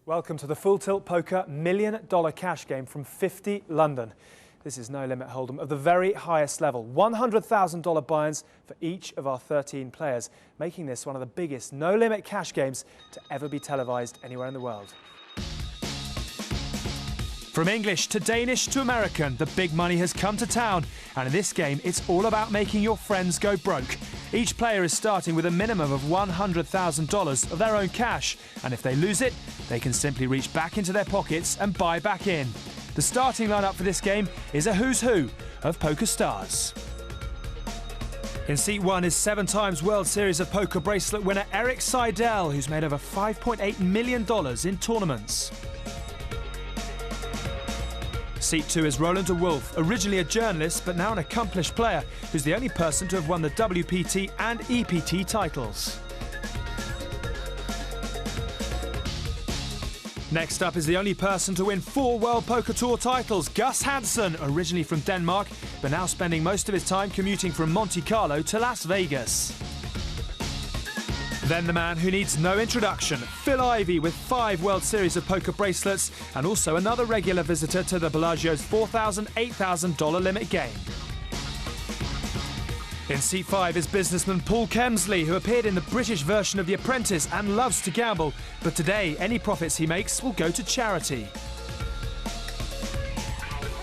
Welcome to the Full Tilt Poker $1 Million Cash Game from 50 London. This is No Limit Hold'em of the very highest level. $100,000 buy-ins for each of our 13 players, making this one of the biggest No Limit cash games to ever be televised anywhere in the world. From English to Danish to American, the big money has come to town. And in this game, it's all about making your friends go broke. Each player is starting with a minimum of $100,000 of their own cash. And if they lose it, they can simply reach back into their pockets and buy back in. The starting lineup for this game is a who's who of poker stars. In seat 1 is 7 times World Series of Poker bracelet winner Erik Seidel, who's made over $5.8 million in tournaments. Seat 2 is Roland de Wolf, originally a journalist but now an accomplished player, who's the only person to have won the WPT and EPT titles. Next up is the only person to win 4 World Poker Tour titles, Gus Hansen, originally from Denmark, but now spending most of his time commuting from Monte Carlo to Las Vegas. Then the man who needs no introduction, Phil Ivey, with 5 World Series of Poker bracelets and also another regular visitor to the Bellagio's $4,000, $8,000 limit game. In seat 5 is businessman Paul Kemsley, who appeared in the British version of The Apprentice and loves to gamble, but today any profits he makes will go to charity.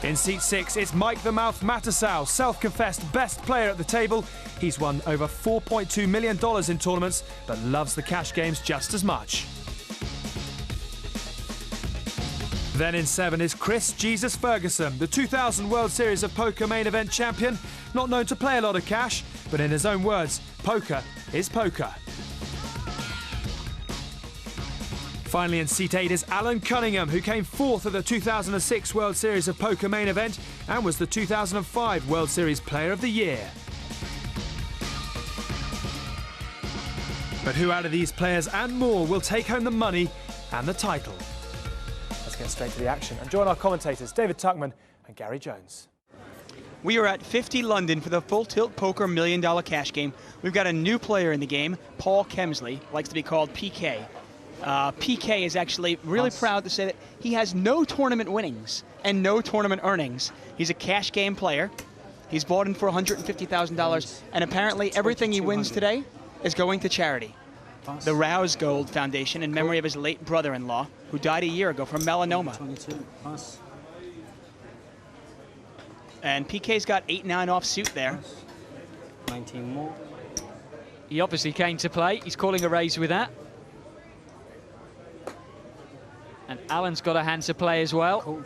In seat 6, it's Mike the Mouth Mattisau, self-confessed best player at the table. He's won over $4.2 million in tournaments, but loves the cash games just as much. Then in 7 is Chris Jesus Ferguson, the 2000 World Series of Poker main event champion, not known to play a lot of cash, but in his own words, poker is poker. Finally in seat 8 is Alan Cunningham, who came 4th at the 2006 World Series of Poker main event and was the 2005 World Series Player of the Year. But who out of these players and more will take home the money and the title? Let's get straight to the action and join our commentators David Tuckman and Gary Jones. We are at 50 London for the Full Tilt Poker $1 Million Cash Game. We've got a new player in the game, Paul Kemsley, likes to be called PK. PK is actually really proud to say that he has no tournament winnings and no tournament earnings. He's a cash game player. He's bought in for $150,000, and apparently everything he wins today is going to charity. The Rouse Gold Foundation in memory of his late brother-in-law, who died a year ago from melanoma. And PK's got 8-9 offsuit there. 19 more. He obviously came to play. He's calling a raise with that. And Alan's got a hand to play as well. Cool.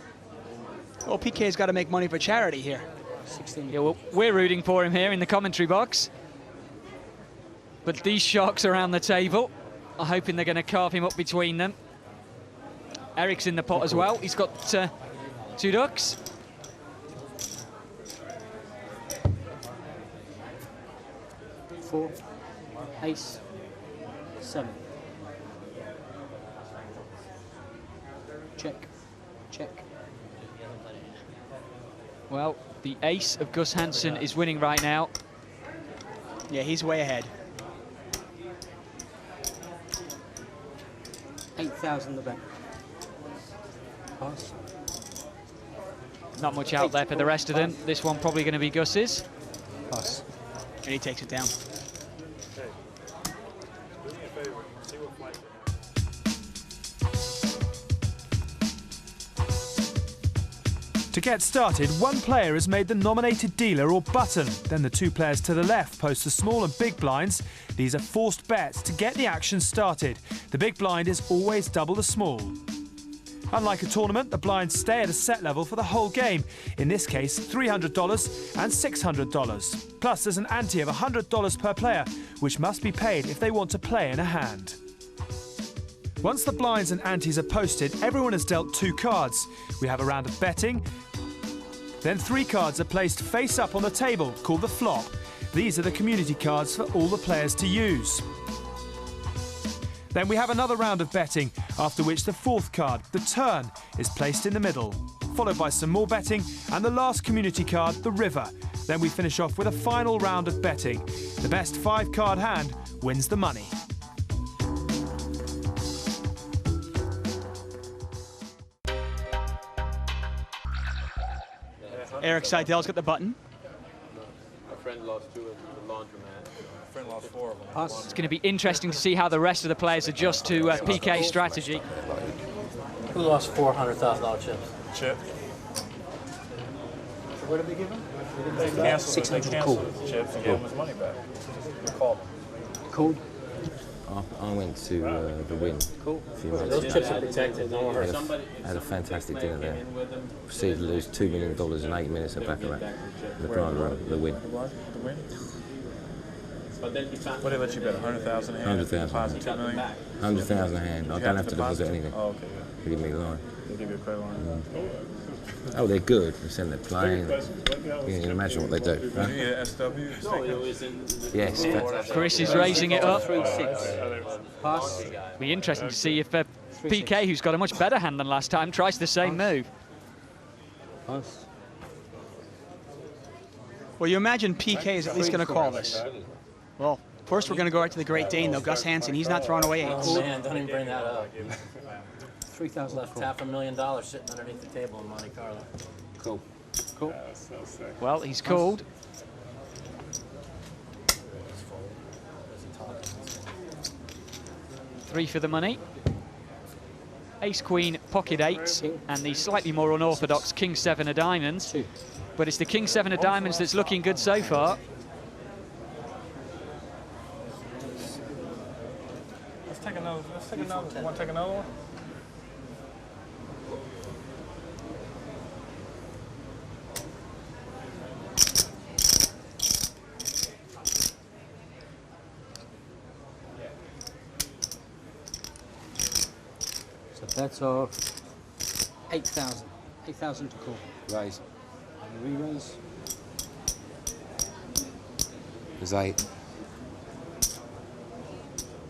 Well, PK's got to make money for charity here. 16. Yeah, well, we're rooting for him here in the commentary box. But these sharks around the table are hoping they're going to carve him up between them. Eric's in the pot as well. He's got 2 ducks. Four. Ace. 7. Check. Check. Well, the ace of Gus Hansen is winning right now. Yeah, he's way ahead. 8,000 the bet. Pass. Not much out there for the rest of them. This one probably going to be Gus's. Pass. And he takes it down. To get started, one player has made the nominated dealer or button. Then the 2 players to the left post the small and big blinds. These are forced bets to get the action started. The big blind is always double the small. Unlike a tournament, the blinds stay at a set level for the whole game. In this case, $300 and $600. Plus, there's an ante of $100 per player, which must be paid if they want to play in a hand. Once the blinds and antes are posted, everyone has dealt 2 cards. We have a round of betting. Then 3 cards are placed face up on the table, called the flop. These are the community cards for all the players to use. Then we have another round of betting, after which the 4th card, the turn, is placed in the middle, followed by some more betting and the last community card, the river. Then we finish off with a final round of betting. The best 5-card hand wins the money. Eric Seidel's got the button. A friend lost 2 at the laundromat. A friend lost 4 of them. Pass. It's going to be interesting to see how the rest of the players adjust to PK's strategy. Who lost $400,000 chips? Chip. What did they give him? They canceled 600 the chips and gave him his money back. We called him. Cool. I went to the Win Cool. a few months Those ago. chips are protected. Don't worry. Had a fantastic dinner there. Proceeded to lose $2 million in 8 minutes at Baccarat. The driver, the Win. The Win? What did they let you bet? 100,000 a hand? 100,000. Deposit 2 million? 100,000 a hand. I don't have to deposit anything. Oh, okay. They give me a line. They give you a credit line. Oh, they're good. They send their plane. You can imagine what they do. Huh? You need an SW? Yes, fantastic. Chris is raising it up. 3-6. Pass. Be interesting to see if PK, who's got a much better hand than last time, tries the same move. Pass. Well, you imagine PK is at least going to call this. Well, first we're going to go right to the Great Dane, though. Gus Hansen, he's not throwing away 8s. Oh man, don't even bring that up. 3,000 left. $500,000 sitting underneath the table in Monte Carlo. Cool. Cool. Well, he's called. Three for the money. Ace, Queen, Pocket 8, and the slightly more unorthodox King 7 of diamonds. But it's the King 7 of diamonds that's looking good so far. Let's take another. Want to take another one? So bets of 8,000. 8,000 to call. Raise. And re-raise. There's 8.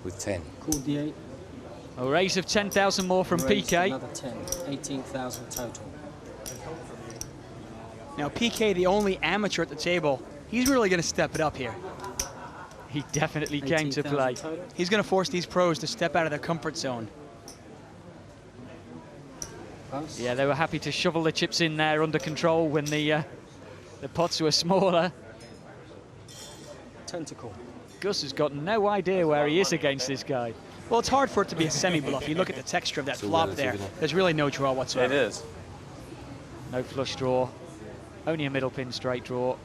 With 10. Call the 8. A raise of 10,000 more from Raise PK. Another 10. 18,000 total. Now, PK, the only amateur at the table, he's really going to step it up here. He definitely came to 18,000 play. total. He's going to force these pros to step out of their comfort zone. Pass. Yeah, they were happy to shovel the chips in there under control when the pots were smaller. 10 to call. Gus has got no idea where he is against this guy. Well, it's hard for it to be a semi-bluff. You look at the texture of that It's all flop relative, there. isn't it? There's really no draw It whatsoever. is. No flush draw. Only a middle pin straight draw.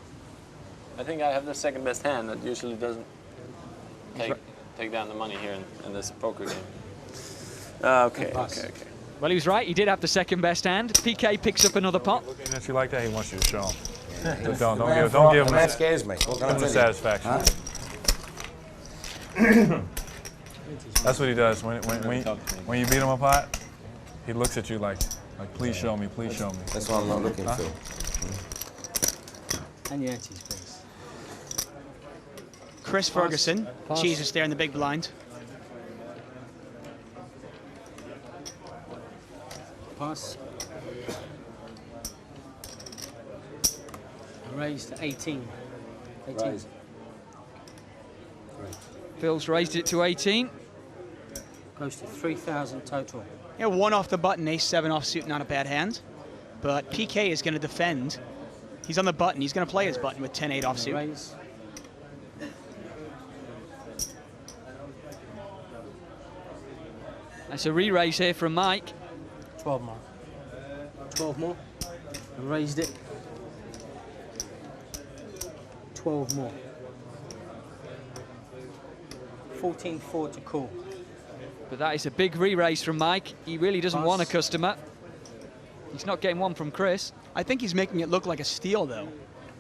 I think I have the second best hand that usually doesn't take down the money here in this poker game. Okay. Well, he was right. He did have the second best hand. PK picks up another pot. Looking at you like that, he wants you to show him. But don't give him That scares me. What can I the tell you? satisfaction. That's what he does. When you beat him a pot, he looks at you like please show me, please show me. That's what I'm not looking for. And your antes, please. Chris Ferguson, Pass. Jesus there in the big blind. Pass. Raise to 18. 18. Raise. Phil's raised it to 18. Goes to 3,000 total. Yeah, 1 off the button, ace-7 offsuit, not a bad hand. But PK is going to defend. He's on the button. He's going to play his button with 10-8 offsuit. Raise. That's a re-raise here from Mike. 12 more. 12 more. Raised it. 12 more. 14-4 to call. But that is a big re-raise from Mike. He really doesn't Pass. want a customer. He's not getting one from Chris. I think he's making it look like a steal, though.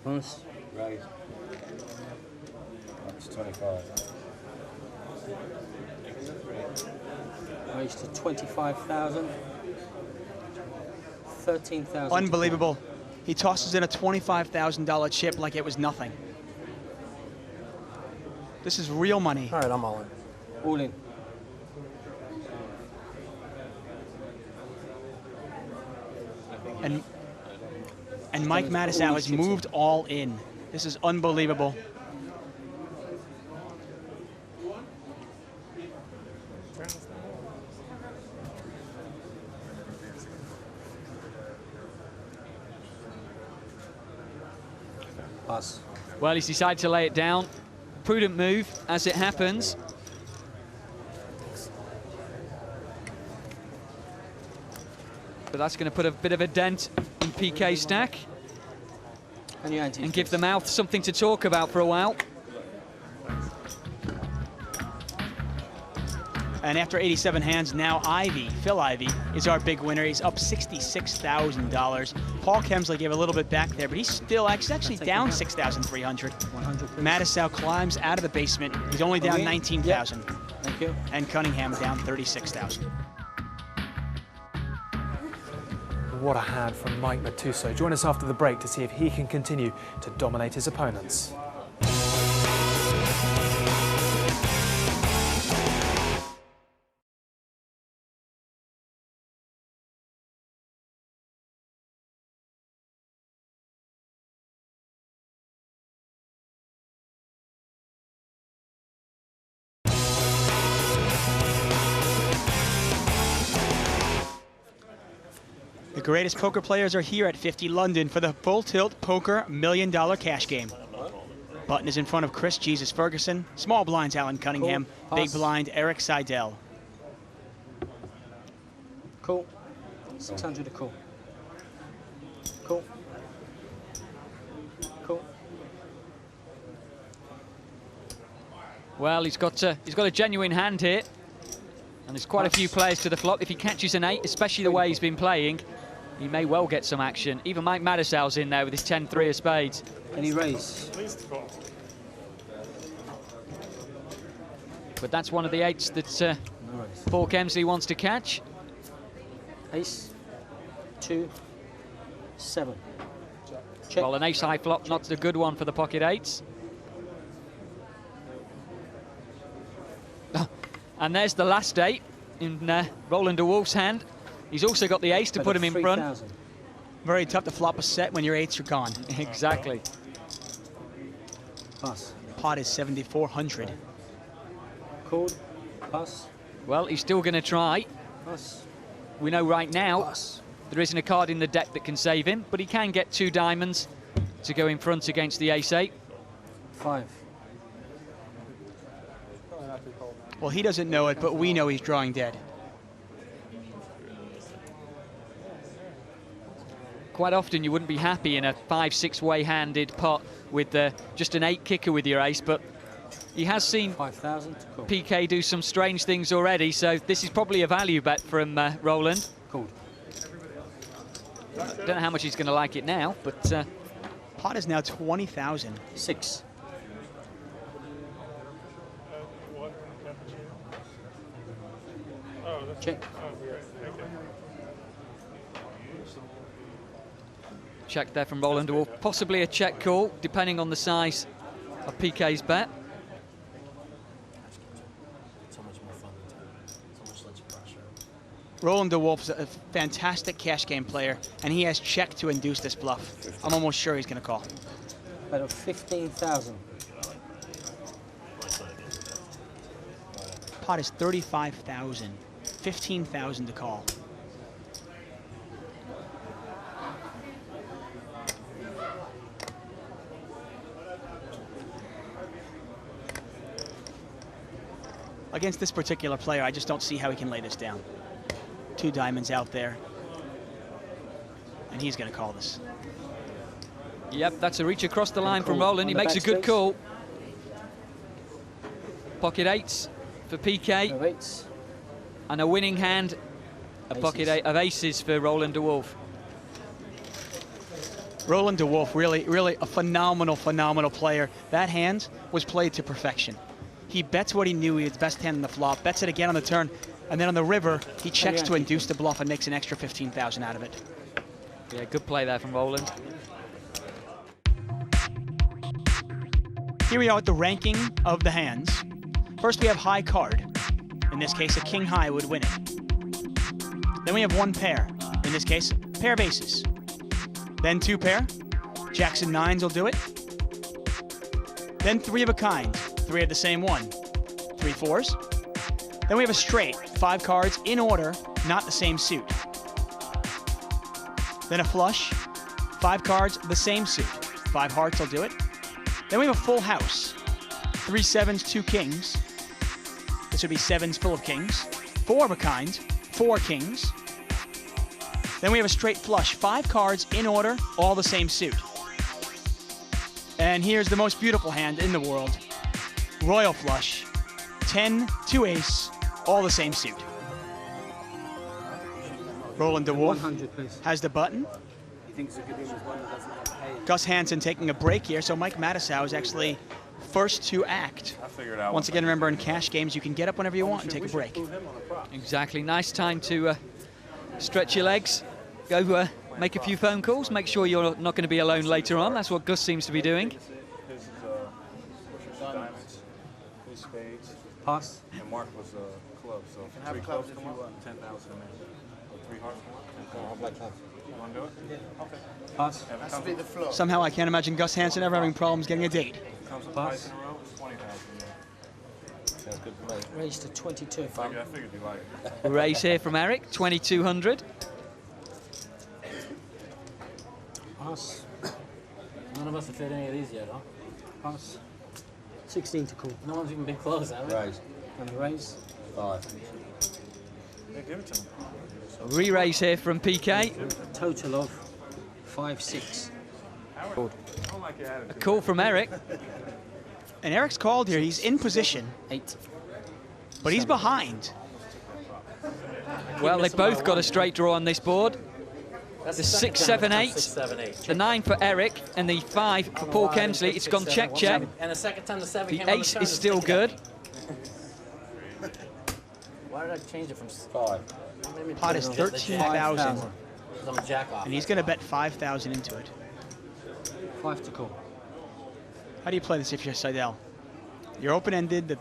Pass. Raise. Up to 25. Raised to 25,000. 13,000. Unbelievable. He tosses in a $25,000 chip like it was nothing. This is real money. All right, I'm all in. All in. And Mike Mattisau has moved all in. This is unbelievable. Pass. Well, he's decided to lay it down. Prudent move, as it happens. But that's going to put a bit of a dent in PK's stack and give the mouth something to talk about for a while. And after 87 hands, now Ivey, Phil Ivey, is our big winner. He's up $66,000. Paul Kemsley gave a little bit back there, but he's still actually down 6,300. Matusow climbs out of the basement. He's only down 19,000. Thank you. And Cunningham down 36,000. What a hand from Mike Matusow. Join us after the break to see if he can continue to dominate his opponents. The greatest poker players are here at 50 London for the Full Tilt Poker $1 Million Cash Game. Button is in front of Chris Jesus Ferguson. Small blinds, Alan Cunningham. Cool. Big blind, Eric Seidel. Cool. 600 a call. Cool. Cool. Well, he's got a genuine hand here. And there's quite a few players to the flop. If he catches an 8, especially the way he's been playing, he may well get some action. Even Mike Matusow's in there with his 10-3 of spades. Any raise? But that's one of the 8s that Paul Kemsley wants to catch. Ace. 2. 7. Check. Well, an ace high flop, not a good one for the pocket 8s. And there's the last 8 in Roland de Wolf's hand. He's also got the ace to put him in front. Very tough to flop a set when your 8s are gone. Exactly. Pass. Pot is 7,400. Called. Pass. Well, he's still going to try. Pass. We know right now Pass. there isn't a card in the deck that can save him, but he can get 2 diamonds to go in front against the ace 8. 5. Well, he doesn't know it, but we know he's drawing dead. Quite often you wouldn't be happy in a 5-6 way handed pot with just an 8 kicker with your ace, but he has seen 5,000 to call. PK do some strange things already, so this is probably a value bet from Roland. Called. Don't know how much he's going to like it now, but Pot is now 20,000. 6. Check. check there from Roland de Wolf. Possibly a check call, depending on the size of PK's bet. Roland de Wolf's a fantastic cash game player, and he has checked to induce this bluff. I'm almost sure he's going to call. Bet of 15,000. Pot is 35,000. 15,000 to call. Against this particular player, I just don't see how he can lay this down. 2 diamonds out there, and he's going to call this. Yep, that's a reach across the line from Roland. He On the makes a good backspace. call. Pocket 8s for PK. No eights. And a winning hand, a pocket 8 of aces for Roland de Wolf. Roland de Wolf, really a phenomenal player. That hand was played to perfection. He bets what he knew he had best hand in the flop, bets it again on the turn, and then on the river, he checks to induce the bluff and makes an extra 15,000 out of it. Yeah, good play there from Roland. Here we are with the ranking of the hands. First we have high card. In this case, a king high would win it. Then we have 1 pair. In this case, pair of aces. Then 2 pair. Jacks and 9s will do it. Then 3 of a kind. 3 of the same one. 3 4s. Then we have a straight. 5 cards in order, not the same suit. Then a flush. 5 cards, the same suit. 5 hearts will do it. Then we have a full house. 3 sevens, 2 kings. This would be sevens full of kings. 4 of a kind, 4 kings. Then we have a straight flush, 5 cards in order, all the same suit. And here's the most beautiful hand in the world. Royal flush, 10, 2 ace, all the same suit. Roland DeWolf has the button. Gus Hansen taking a break here, so Mike Matusow is actually first to act. Once again, remember in cash games, you can get up whenever you want and take a break. Exactly, nice time to stretch your legs, go make a few phone calls, make sure you're not going to be alone later on. That's what Gus seems to be doing. His diamonds, his spades. Pass. And Mark was club, so 3 clubs come up, 10,000 a man. 3 hearts come up. You want to do it? Yeah. Okay. Pass. Has to be the flow. Somehow I can't imagine Gus Hansen ever having problems getting a date. Comes twice in a row, it's 20,000. Sounds good for me. Raised to 22. I figured you like it. Raise here from Eric, 2,200. Pass. None of us have fit any of these yet, huh? Pass. 16 to call. No one's even been close, have we? Raise. And the raise? 5. Yeah, give it to him. Re-raise here from PK. Total of 5, 6. A call from Eric. And Eric's called here. He's in position, 8. but he's behind. Well, they've both got a straight draw on this board. That's The second 6, time 7, it's 8. done 6, 7, 8. The 9 for Eric and the 5 for Paul Kemsley. It's gone check, check. And the second time the 7 The came on ace turn, is it's still picked good. up. Why did I change it from 5. Pot is 13,000, I'm a jack off. and he's going to bet 5,000 into it. 5 to call. How do you play this if you're Seidel? You're open-ended. The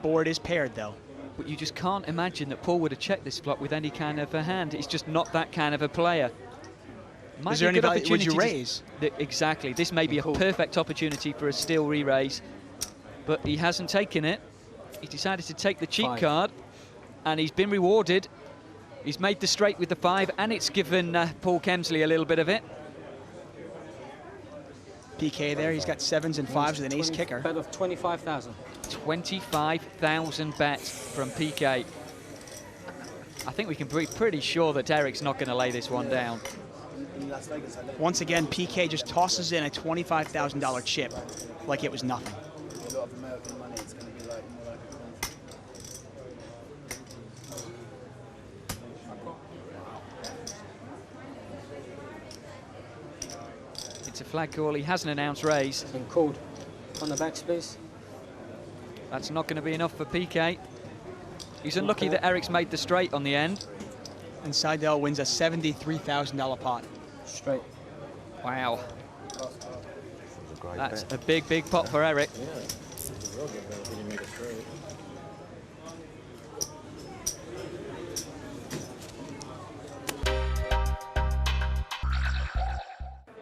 board is paired, though. But you just can't imagine that Paul would have checked this flop with any kind of a hand. He's just not that kind of a player. Might Is be there a any good value? Would you opportunity raise? Exactly. This may be a perfect opportunity for a steal re-raise, but he hasn't taken it. He decided to take the cheap 5. card, and he's been rewarded. He's made the straight with the 5, and it's given Paul Kemsley a little bit of it. PK there. He's got 7s and 5s with an ace kicker. Bet of 25,000. 25,000 bets from PK. I think we can be pretty sure that Eric's not going to lay this one down. Once again, PK just tosses in a $25,000 chip like it was nothing. It's a flag call. He hasn't announced raise. Been called. On the backs, please. That's not going to be enough for PK. He's unlucky that Eric's made the straight on the end. And Seidel wins a $73,000 pot. Straight. Wow. That's a big, big pot for Eric.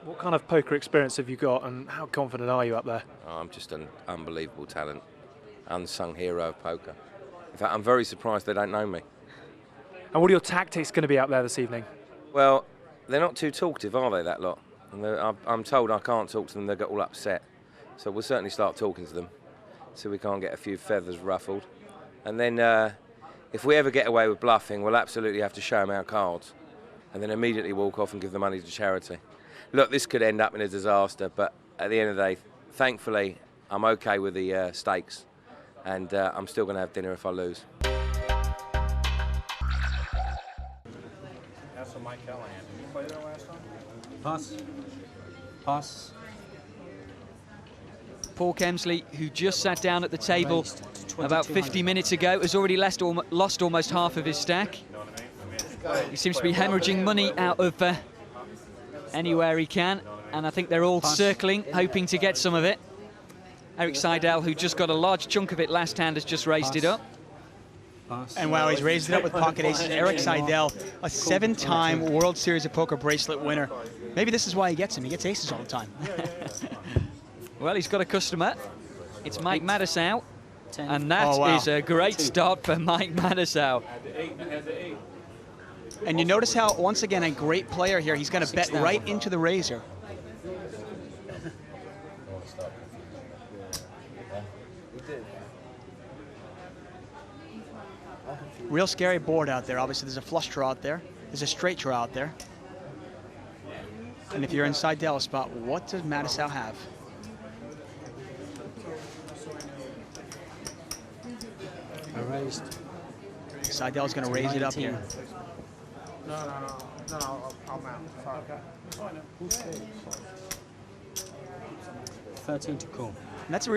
What kind of poker experience have you got, and how confident are you up there? Oh, I'm just an unbelievable talent, unsung hero of poker. In fact, I'm very surprised they don't know me. And what are your tactics going to be out there this evening? Well, they're not too talkative, are they, that lot? And I'm told I can't talk to them, they get all upset. So we'll certainly start talking to them, so we can't get a few feathers ruffled. And then if we ever get away with bluffing, we'll absolutely have to show them our cards, and then immediately walk off and give the money to charity. Look, this could end up in a disaster, but at the end of the day, thankfully, I'm okay with the stakes, and I'm still going to have dinner if I lose. That's a Mike Callahan. Did you play there last time? Pass. Pass. Paul Kemsley, who just sat down at the table about 50 minutes ago, has already lost almost half of his stack. He seems to be hemorrhaging money out of anywhere he can, and I think they're all circling, hoping to get some of it. Eric Seidel, who just got a large chunk of it last hand, has just raised it up. And wow, he's raised it up with pocket aces. Eric Seidel, a 7-time World Series of Poker bracelet winner. Maybe this is why he gets him. He gets aces all the time. Well, he's got a customer. It's Mike Matusow, and that is a great start for Mike Matusow. And you notice how, once again, a great player here. He's going to bet right into the razor. Real scary board out there. Obviously, there's a flush draw out there. There's a straight draw out there. And if you're in Seidel's spot, what does Mattisau have? I raised. Seidel's going to raise it up here. No, I'm out. Sorry. 13 to call. And that's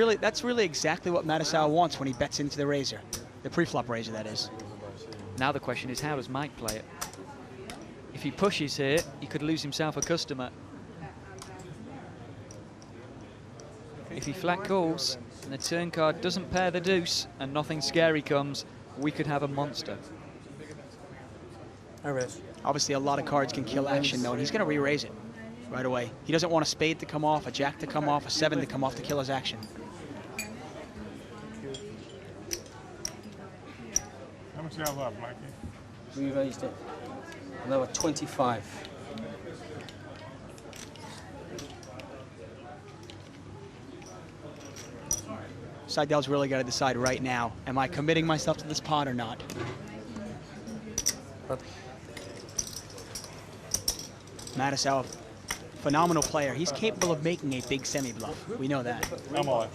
really exactly what Mattisau wants when he bets into the razor. The pre-flop razor, that is. Now the question is, how does Mike play it? If he pushes here, he could lose himself a customer. If he flat calls and the turn card doesn't pair the deuce and nothing scary comes, we could have a monster. I raise. Obviously, a lot of cards can kill action, though, and he's going to re-raise it right away. He doesn't want a spade to come off, a jack to come off, a 7 to come off to kill his action. How much you have left, Mikey? We raised it. Another 25. Seidel's really got to decide right now, am I committing myself to this pot or not? Mattisau, phenomenal player. He's capable of making a big semi-bluff. We know that. I'm on.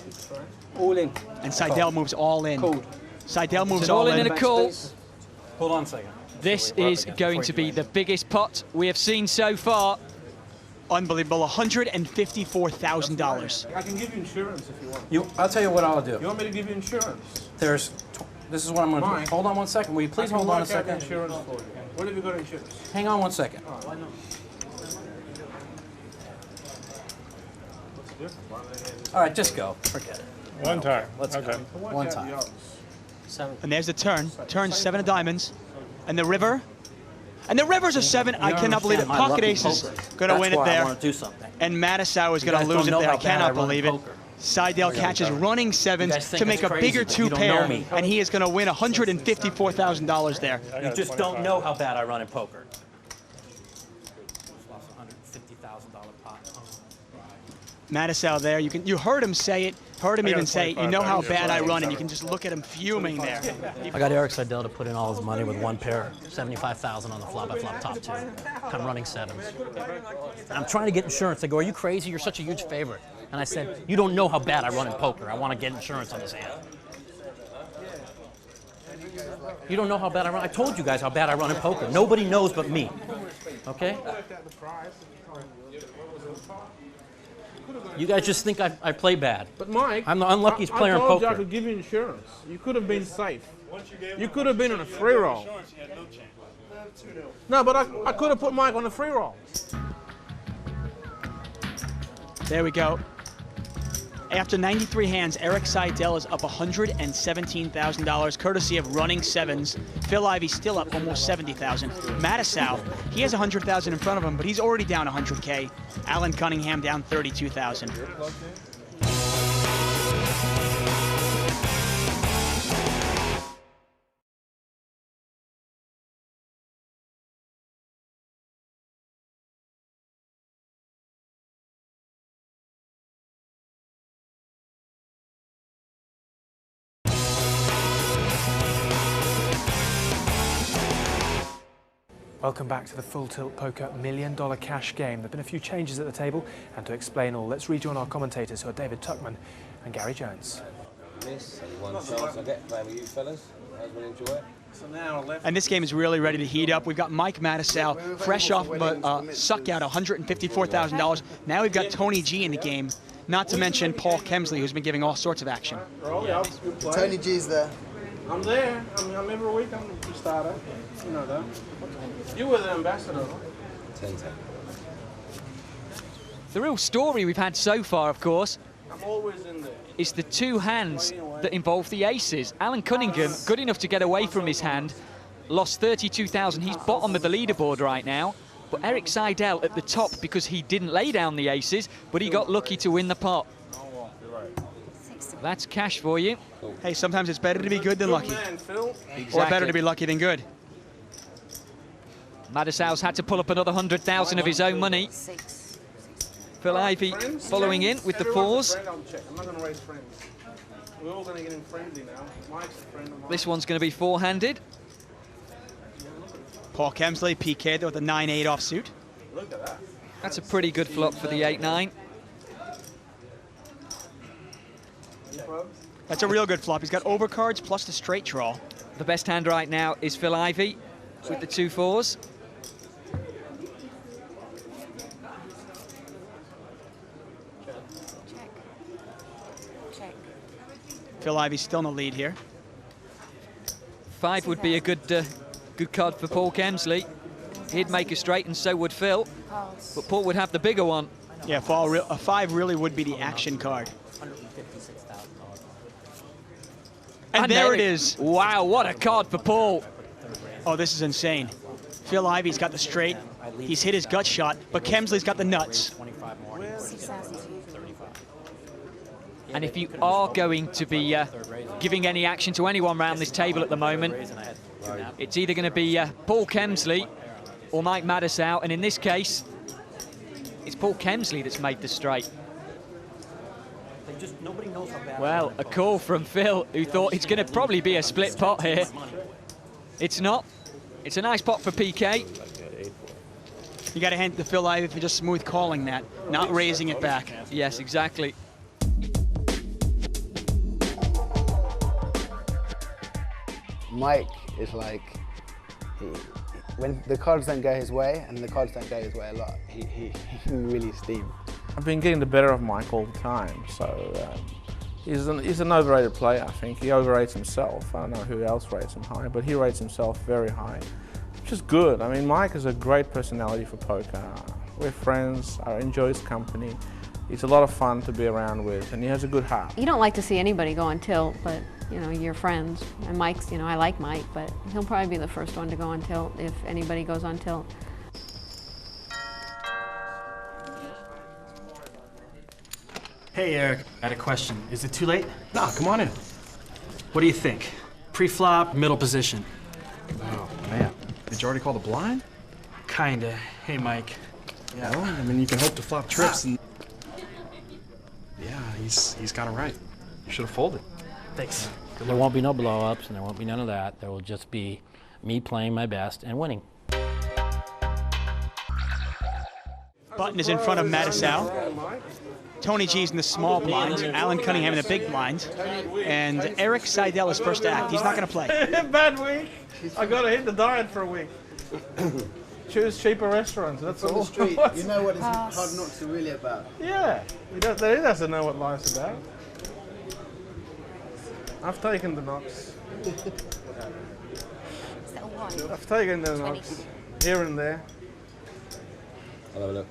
All in. And Seidel moves all in. Called. Seidel moves all all in in. and a call. Hold on a second. This is going to be the biggest pot we have seen so far. Unbelievable, $154,000. I can give you insurance if you want. I'll tell you what I'll do. You want me to give you insurance? This is what I'm going to Mine. do. Hold on one second. Will you please hold on a second? Insurance for you. What have you got insurance? Hang on one second. All right, just go. Forget it. One time. Let's go. One time. And there's the turn. Turn 7 of diamonds. And the river. And the river's a 7. I cannot believe it. Pocket ace is going to win it I there. want to do something. And Mattisau is going to lose it there. I cannot believe it. Seidel catches running 7s to make a bigger 2 pair. And he is going to win $154,000 there. You just don't know how bad I run in poker. Mattisau there. You heard him say it. Heard him even say, you know how bad I run, and you can just look at him fuming there. I got Erik Seidel to put in all his money with one pair, 75,000 on the flop-by-flop top 2. I'm running 7s. And I'm trying to get insurance. They go, are you crazy? You're such a huge favorite. And I said, you don't know how bad I run in poker. I want to get insurance on this hand. You don't know how bad I run. I told you guys how bad I run in poker. Nobody knows but me. Okay? You guys just think I play bad. But Mike, I'm the unluckiest player in I told poker. you I could give you insurance. You could have been safe. You could have been on a free roll. No, but I could have put Mike on a free roll. There we go. After 93 hands, Erik Seidel is up $117,000, courtesy of running 7s. Phil Ivey still up almost $70,000. Mattisau, he has $100,000 in front of him, but he's already down $100K. Alan Cunningham down $32,000. Welcome back to the Full Tilt Poker $1 Million Cash Game. There have been a few changes at the table, and to explain all, let's rejoin our commentators, who are David Tuckman and Gary Jones. And this game is really ready to heat up. We've got Mike Mattisau, fresh off suck out, $154,000. Now we've got Tony G in the game, not to mention Paul Kemsley, who's been giving all sorts of action. Tony G's there. I'm there. I'm every week. I'm the starter. You know that. You were the ambassador. 10-10. The real story we've had so far, of course, I'm always in there. is the 2 hands that involve the aces. Alan Cunningham, good enough to get away from his hand, lost 32,000. He's bottom of the leaderboard right now. But Erik Seidel at the top because he didn't lay down the aces, but he got lucky to win the pot. That's cash for you. Hey, sometimes it's better to be good than lucky. Exactly. Or better to be lucky than good. Mattisau's had to pull up another 100,000 of his own money. Phil Ivey following in with the 4s. I'm not going to raise friends. We're all going to get in friendly now. Mike's a friend of mine. This one's going to be 4-handed. Paul Kemsley, PK there with a 9-8 offsuit. Look at that. That's a pretty good flop for the 8-9. That's a real good flop. He's got overcards plus the straight draw. The best hand right now is Phil Ivey with the 2-4s. Phil Ivey's still in the lead here. 5 would be a good card for Paul Kemsley. He'd make a straight and so would Phil, but Paul would have the bigger one. Yeah, a 5 really would be the action card. And there it is. Wow, what a card for Paul. Oh, this is insane. Phil Ivey's got the straight. He's hit his gut shot, but Kemsley's got the nuts. And if you are going to be giving any action to anyone around this table at the moment, it's either going to be Paul Kemsley or Mike Matusow, and in this case, it's Paul Kemsley that's made the straight. Well, a call from Phil, who thought it's going to probably be a split pot here. It's not. It's a nice pot for PK. You got to hand it to Phil Ivey for just smooth calling that, not raising it back. Yes, exactly. Mike is like, when the cards don't go his way, and the cards don't go his way a lot, he can really steam. I've been getting the better of Mike all the time, so he's an overrated player, I think. He overrates himself. I don't know who else rates him high, but he rates himself very high, which is good. I mean, Mike is a great personality for poker. We're friends, I enjoy his company. He's a lot of fun to be around with, and he has a good heart. You don't like to see anybody go on tilt, but you know, you're friends. And Mike's, you know, I like Mike, but he'll probably be the first one to go on tilt if anybody goes on tilt. Hey Eric, I had a question. Is it too late? No, come on in. What do you think? Pre-flop, middle position. Oh man, did you already call the blind? Kinda. Hey Mike. Yeah, well, I mean, you can hope to flop trips and... Yeah, he's got it right. You should have folded. Thanks. There won't be no blow-ups, and there won't be none of that. There will just be me playing my best and winning. Button is in front of Matusow. Tony G's in the small blind, Alan Cunningham in the big blind, and Eric Seidel is first to act. He's not going to play. Bad week. I got to hit the diet for a week. Choose cheaper restaurants. That's From all. the street, you know what Hard Knocks are really about. Yeah, he doesn't know what life's about. I've taken the knocks. I've taken the knocks here and there. I'll have a look.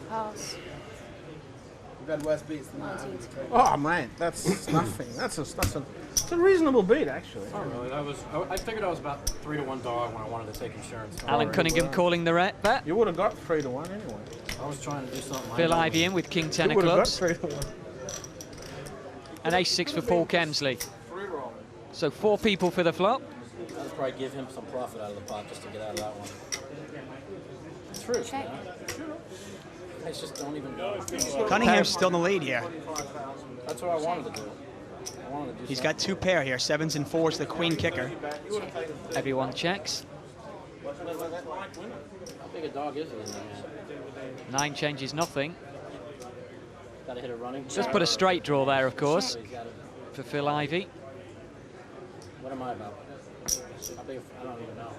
Pass. We've had worse beats than that. Oh man, that's nothing. That's a reasonable beat actually. Not really. I figured I was about 3-to-1 dog when I wanted to take insurance. Alan Cunningham calling the bet. You would have got 3-to-1 anyway. I was trying to do something. Phil Ivey in with King 10 of clubs. You would have got 3-to-1. And ace-6 for Paul Kemsley. So 4 people for the flop. I'd probably give him some profit out of the pot just to get out of that one. It's true. Check. I just don't even know. Cunningham's still in the lead here. That's what I wanted to do. He's got 2 pair here, 7s and 4s, the queen kicker. Everyone checks. How big a dog is it in there, man? 9 changes nothing. Gotta hit a running. Just put a straight draw there, of course, for Phil Ivey. What am I about? How big? I don't even know.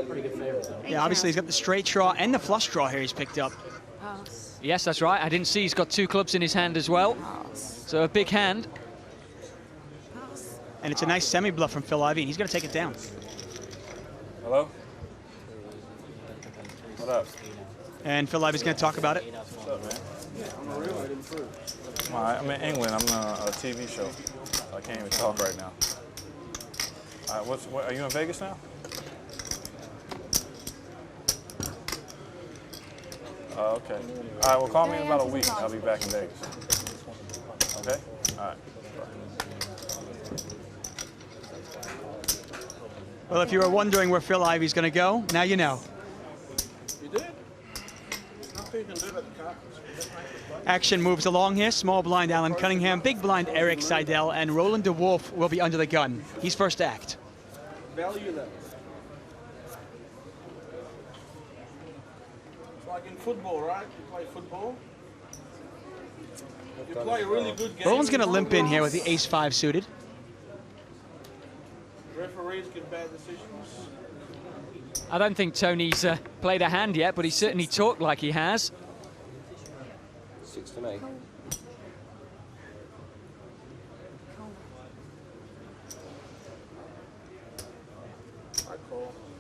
Pretty good favorite, though. Yeah, obviously he's got the straight draw and the flush draw here he's picked up. Pass. Yes, that's right. I didn't see he's got 2 clubs in his hand as well. So a big hand. And it's a nice semi-bluff from Phil Ivey, and he's going to take it down. Hello? What up? And Phil Ivey's going to talk about it. What's up, man? I'm in England. I'm on a TV show. I can't even talk right now. Are you in Vegas now? Okay. All right, well, call me in about a week. I'll be back in Vegas. Okay? All right. Well, if you were wondering where Phil Ivey's going to go, now you know. You did? Nothing you can do about the cards. Action moves along here. Small blind Alan Cunningham, big blind Eric Seidel, and Roland DeWolf will be under the gun. He's first to act. value that. It's like in football, right? You play football. You play a really good game. Roland's going to limp in here with the ace-5 suited. Referees give bad decisions. I don't think Tony's played a hand yet, but he certainly talked like he has. 6 to me.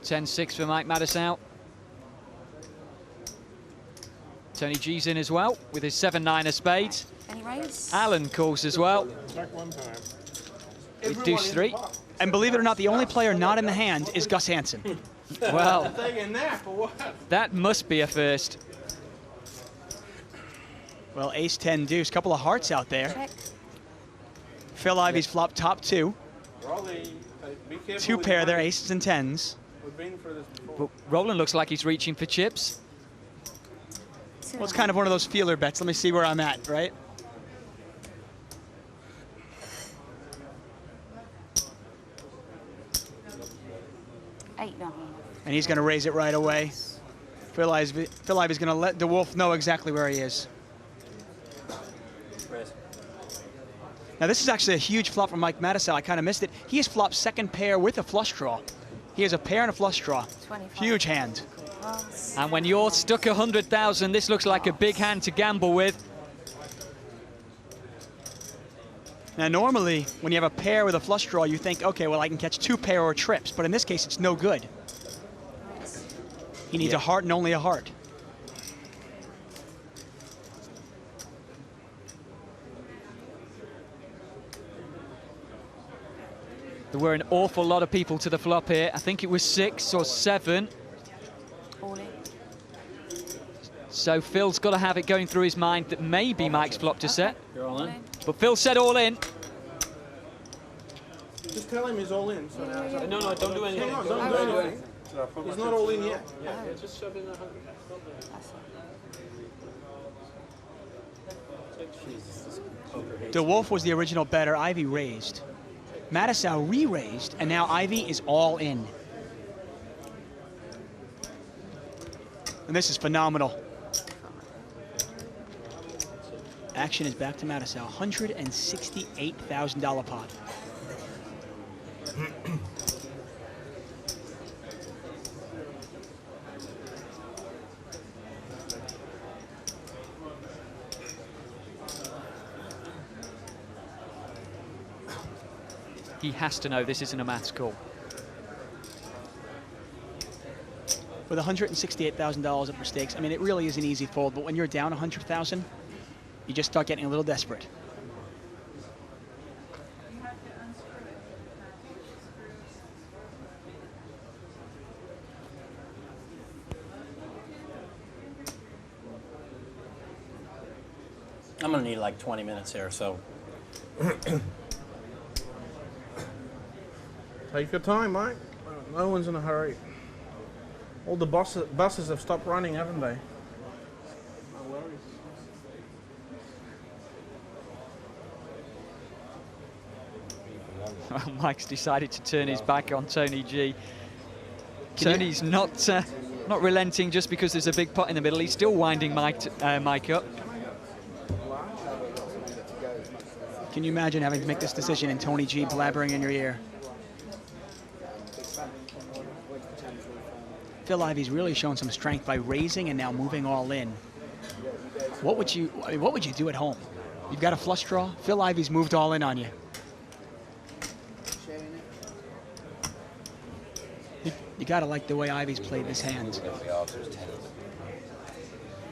10-6 for Mike Mattisau. Tony G's in as well with his 7-9 of spades. Alan calls as well. With deuce 3. And believe it or not, the only player not in the hand is Gus Hansen. Well, that must be a first. Well, ace-10 deuce, couple of hearts out there. Check. Phil Ivey's flop top 2. 2 pair there, aces and 10s. But Roland looks like he's reaching for chips. Well, it's kind of one of those feeler bets. Let me see where I'm at, right? And he's going to raise it right away. Phil Ivey's going to let DeWolf know exactly where he is. Now, this is actually a huge flop from Mike Mattisau. I kind of missed it. He has flopped second pair with a flush draw. He has a pair and a flush draw. 25. Huge hand. And when you're stuck 100,000, this looks like a big hand to gamble with. Now, normally, when you have a pair with a flush draw, you think, okay, well, I can catch 2 pair or trips. But in this case, it's no good. He needs a heart and only a heart. There were an awful lot of people to the flop here. I think it was 6 or 7. So Phil's got to have it going through his mind that maybe Mike's flopped a set. You're all in? But Phil said all in. Just tell him he's all in. So No, don't do anything. Hang on, don't do anything. He's not all in yet. Yeah, just shove in 100. DeWolf was the original better. Ivey raised. Mattisau re-raised, and now Ivey is all in. And this is phenomenal. Action is back to Mattisau. $168,000 pot. He has to know this isn't a maths call. With $168,000 up for stakes, I mean, it really is an easy fold, but when you're down 100,000, you just start getting a little desperate. I'm gonna need like 20 minutes here, so. Take your time, mate. No one's in a hurry. All the buses have stopped running, haven't they? No worries. Well, Mike's decided to turn his back on Tony G. Tony's not relenting just because there's a big pot in the middle. He's still winding Mike up. Can you imagine having to make this decision and Tony G blabbering in your ear? Phil Ivey's really shown some strength by raising and now moving all in. What would you do at home? You've got a flush draw. Phil Ivey's moved all in on you. You gotta like the way Ivey's played this hand.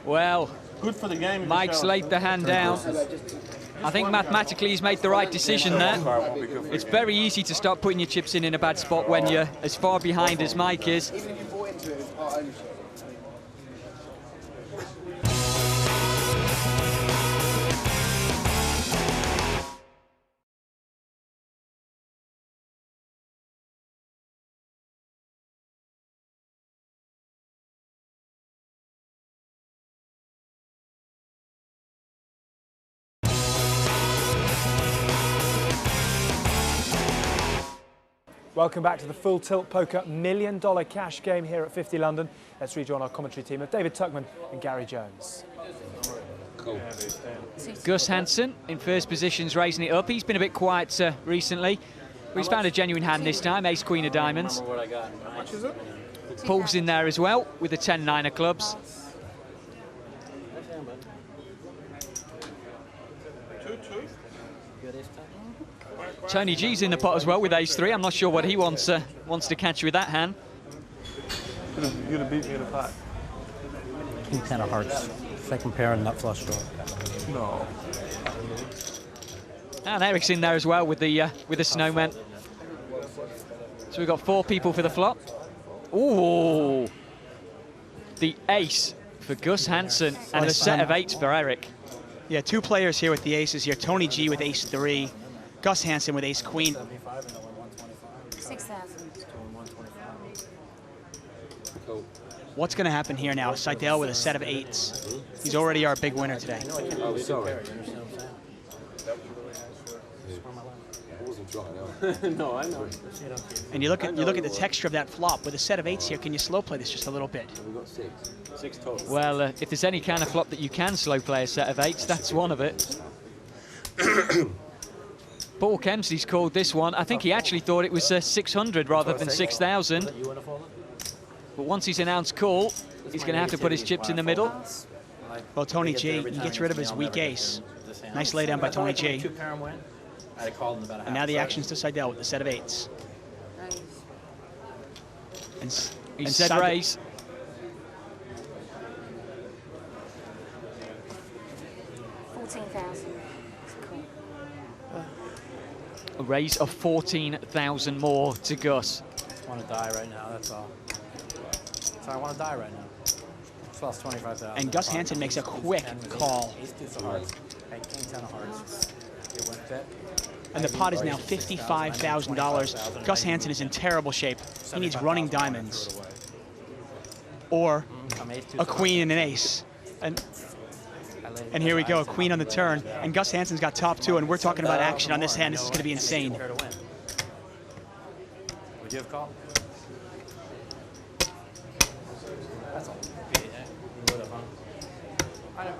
Well, good for the game. Mike's laid the hand down. I think mathematically he's made the right decision there. It's very easy to start putting your chips in a bad spot when you're as far behind as Mike is. Welcome back to the Full Tilt Poker $1 million cash game here at 50 London. Let's rejoin our commentary team of David Tuckman and Gary Jones. Cool. Gus Hansen in first position's raising it up. He's been a bit quiet recently, but he's found a genuine hand this time, ace queen of diamonds. What I got. How much is it? Paul's in there as well with the 10-9 of clubs. Tony G's in the pot as well with ace-3. I'm not sure what he wants to catch with that hand. You'd have beat me in the pot. King 10 of hearts. Second pair and nut flush draw. No. And Eric's in there as well with the snowman. So we've got 4 people for the flop. Ooh, the ace for Gus Hansen and a set of 8s for Eric. Yeah, 2 players here with the aces here. Tony G with ace-3, Gus Hansen with ace-queen. 6,000. Cool. What's going to happen here now? Seidel with a set of 8s. He's already our big winner today. Oh, sorry. No, I know. And you look at the texture of that flop with a set of 8s here. Can you slow play this just a little bit? We've got 6. 6 total. Well, if there's any kind of flop that you can slow play a set of 8s, that's one of it. Paul Kemsley's called this one. I think he actually thought it was 600 rather than 6,000. But once he's announced call, he's going to have to put his chips in the middle. Well, Tony G, he gets rid of his weak ace. Nice laydown by Tony G. And now the action's to Seidel with the set of 8s. He said raise. A raise of 14,000 more to Gus. I want to die right now, that's all. So I want to die right now. Just lost 25,000. And Gus Hansen makes a quick call. Ace-2 of hearts. King 10 of hearts. You went bet. And the pot is now $55,000. Gus Hansen is in terrible shape. He needs running diamonds. Or a queen and an ace. And here we go, a queen on the turn. And Gus Hansen's got top 2, and we're talking about action on this hand. This is going to be insane. Would you have called? That's all. You would have, huh?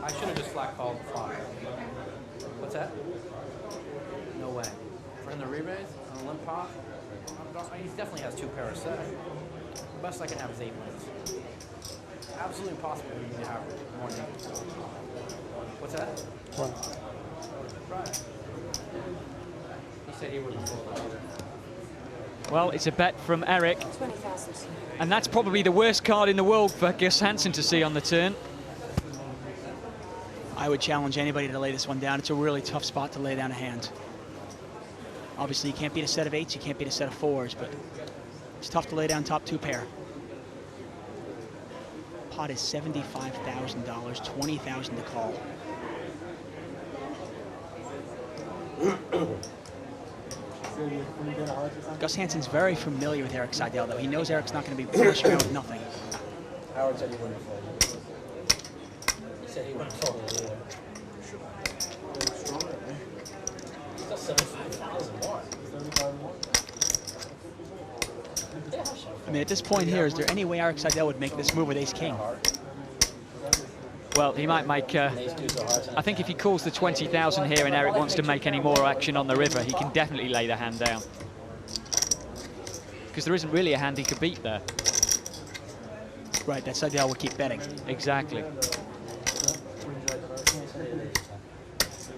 I should have just flat called the flop. What's that? No way. For the re-raise on a limp pot? He definitely has 2 pairs set. The best I can have is 8 wins. Absolutely impossible for you to have more than 8. What's that? What? Right. He said he wouldn't fold either. Well, it's a bet from Eric. 20,000. And that's probably the worst card in the world for Gus Hansen to see on the turn. I would challenge anybody to lay this one down. It's a really tough spot to lay down a hand. Obviously, you can't beat a set of 8s, you can't beat a set of 4s, but it's tough to lay down top 2 pair. Pot is $75,000, 20,000 to call. Gus Hansen's very familiar with Erik Seidel, though. He knows Eric's not going to be flushing around with nothing. Howard said he wouldn't fold. He said he wouldn't fold either. He's got 75,000 more. 35 more. I mean, at this point here, is there any way Erik Seidel would make this move with ace-king? Well, he might make... I think if he calls the 20,000 here and Eric wants to make any more action on the river, he can definitely lay the hand down. Because there isn't really a hand he could beat there. Right, that Seidel will keep betting. Exactly.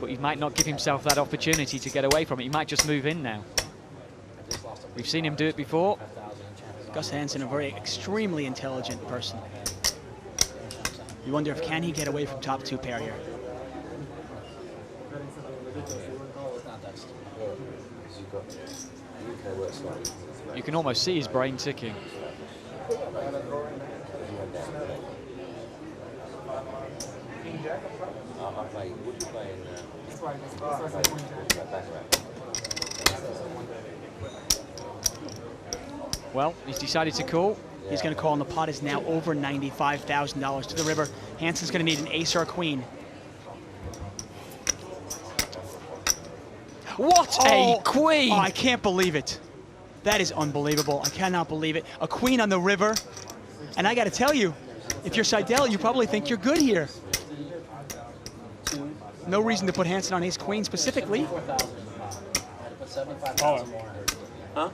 But he might not give himself that opportunity to get away from it. He might just move in now. We've seen him do it before. Gus Hansen, a very extremely intelligent person. You wonder if can he get away from top 2 pair here. You can almost see his brain ticking. Well, he's decided to call. He's going to call, and the pot is now over $95,000 to the river. Hansen's going to need an ace or a queen. What a queen! Oh, I can't believe it. That is unbelievable. I cannot believe it. A queen on the river. And I got to tell you, if you're Seidel, you probably think you're good here. No reason to put Hansen on ace queen specifically. Huh?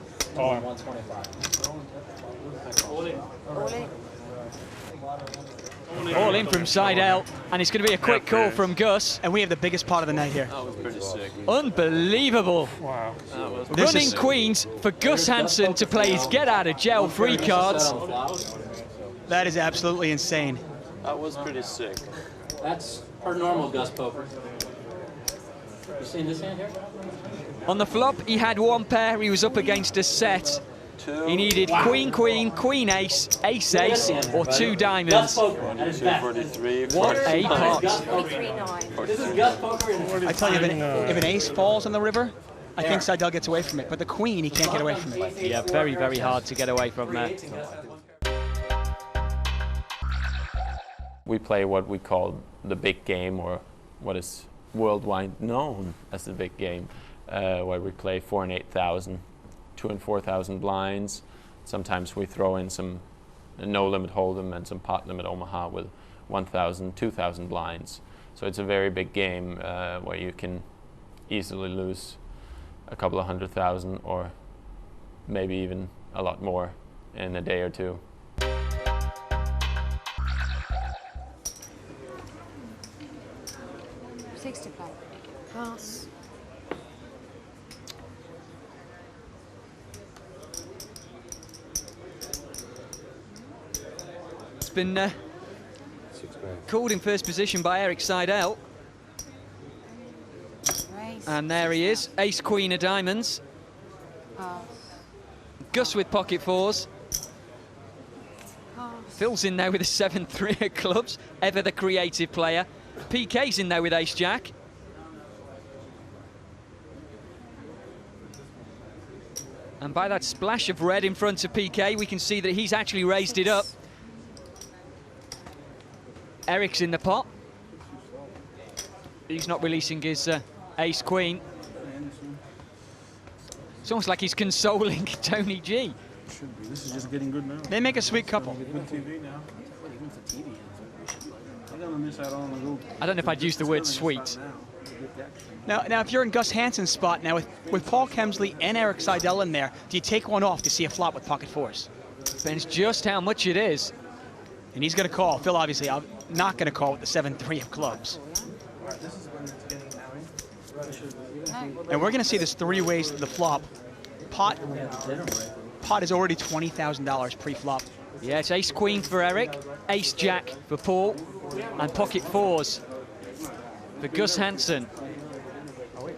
All in from Seidel, and it's going to be a quick call from Gus. And we have the biggest pot of the night here. That was pretty sick. Unbelievable. Wow. Running queens for Gus Hansen to play his get out of jail free cards. That is absolutely insane. That was pretty sick. That's per normal Gus poker. You seen this hand here? On the flop, he had one pair. He was up against a set. He needed queen, queen, queen, ace, ace, ace, or two diamonds. What a pot. This is Gus poker. I tell you, if an ace falls on the river, I think Seidel gets away from it. But the queen, he can't get away from it. Yeah, very, very hard to get away from that. We play what we call the big game, or what is worldwide known as the big game, where we play 4,000 and 8,000, 2,000 and 4,000 blinds. Sometimes we throw in some no limit hold'em and some pot limit Omaha with 1,000, 2,000 blinds. So it's a very big game where you can easily lose a couple of 100,000 or maybe even a lot more in a day or two. Pass. It's been called in first position by Erik Seidel. And there he is, ace queen of diamonds. Gus with pocket fours. Phil's in there with a 7-3 of clubs, ever the creative player. PK's in there with ace jack. And by that splash of red in front of PK, we can see that he's actually raised it up. Eric's in the pot. He's not releasing his ace queen. It's almost like he's consoling Tony G. Should be. This is just getting good now. They make a sweet couple. Good TV now. I'm gonna miss out on the goal. I don't know if I'd use the word sweet. Now, if you're in Gus Hansen's spot now, with Paul Kemsley and Erik Seidel in there, do you take one off to see a flop with pocket fours? Depends just how much it is. And he's going to call. Phil, obviously, not going to call with the 7-3 of clubs. And we're going to see this three ways to the flop. Pot is already $20,000 pre-flop. Yeah, it's ace queen for Eric, ace jack for Paul, and pocket fours for Gus Hansen.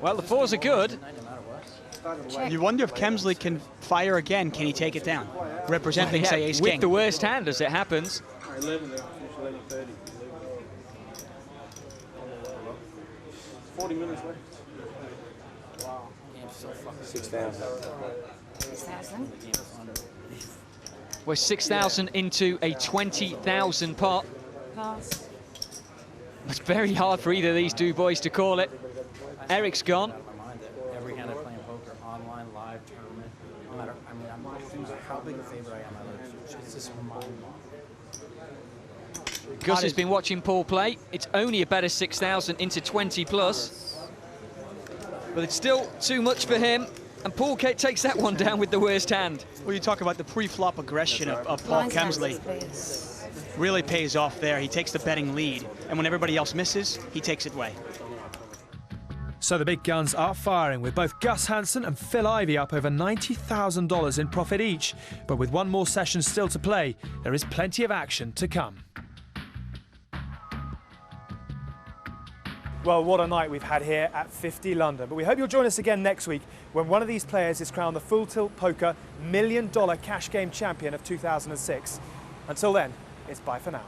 Well, the fours are good. You wonder if Kemsley can fire again. Can he take it down? Representing, Well, yeah, say, ace with king. the worst hand as it happens. 11 there. 11:30. 40 minutes left. Wow. Game's so fucking 6,000. 6,000. We're 6,000 into a 20,000 pot. Pass. It's very hard for either of these two boys to call it. Eric's gone. Every hand I play in poker, online, live, tournament, no matter, I mean, I'm how big a favorite I am, it's just mind-blowing. Gus has been watching Paul play. It's only a better 6,000 into 20 plus. But it's still too much for him. And Paul takes that one down with the worst hand. Well, you talk about the pre-flop aggression of Paul Kemsley. Really pays off there. He takes the betting lead. And when everybody else misses, he takes it away. So the big guns are firing, with both Gus Hansen and Phil Ivey up over $90,000 in profit each. But with one more session still to play, there is plenty of action to come. Well, what a night we've had here at 50 London. But we hope you'll join us again next week when one of these players is crowned the Full Tilt Poker $1 Million Cash Game Champion of 2006. Until then, it's bye for now.